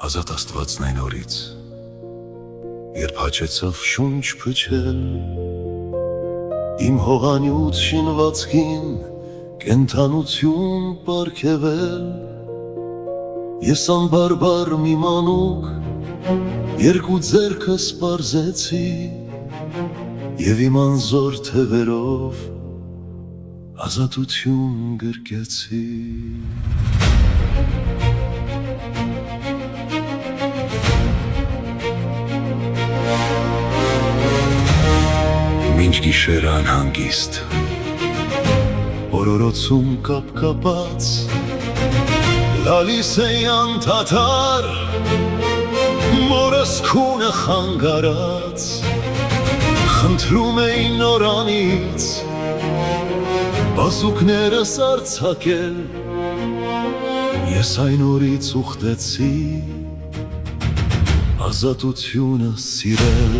Ազատ Աստվածն այն օրից, երբ հաճեցավ շունչ փչել, իմ հողանյութ շինվածքին կենդանություն պարգևել, ես անբարբար մի մանուկ երկու ձեռքս պարզեցի և իմ անզոր թևերով ազատություն գրկեցի։ Մինչ գիշերը անհանգիստ, օրորոցում կապկապած, լալիս էի անդադար, մորս քունը խանգարած, խնդրում էի նորանից, բազուկներս արձակել, ես այն օրից ուխտեցի, ազատությունը սիրել։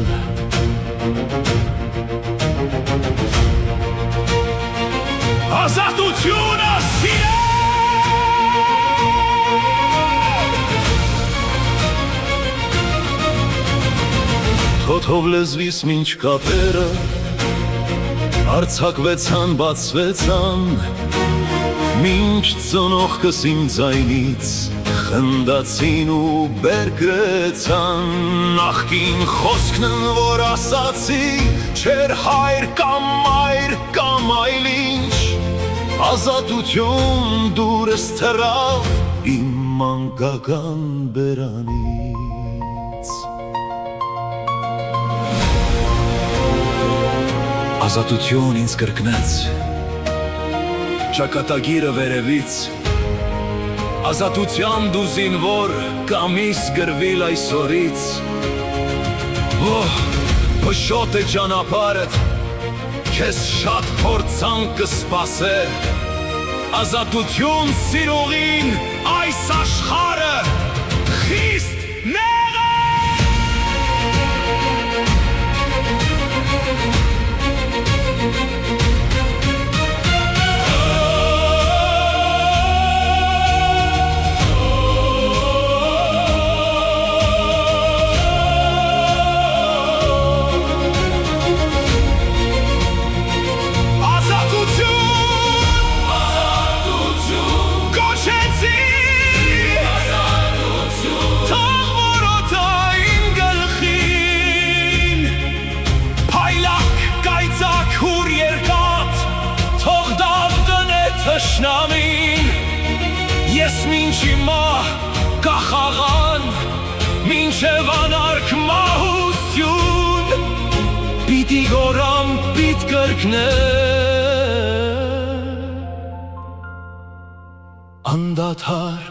Ազատությունը սիրել։ Թոթով լեզվիս մինչ կապերը արձակվեցան, բացվեցան, մինչ ծնողքս իմ ձայնից խնդացին ու բերկրեցան, նախկին խոսքն որ ասացի, չէր հայր կամ մայր կամ այլ ինչ, ազատություն դուրս թռավ իմ մանկական բերանից։ Ազատություն ինձ կրկնեց ճակատագիրը վերևից, ազատության դու զինվոր կամիս գրվիլ այսօրից, փշոտ է ճանապարհդ, քեզ շատ փորձանք կսպասե, ազատություն սիրողին այս աշխարհը խիստ նեղ է։ Ես մինչ հիմա կախաղան, մինչև անարգ մահություն, պիտի գորամ պիտ կրկնել, անդադար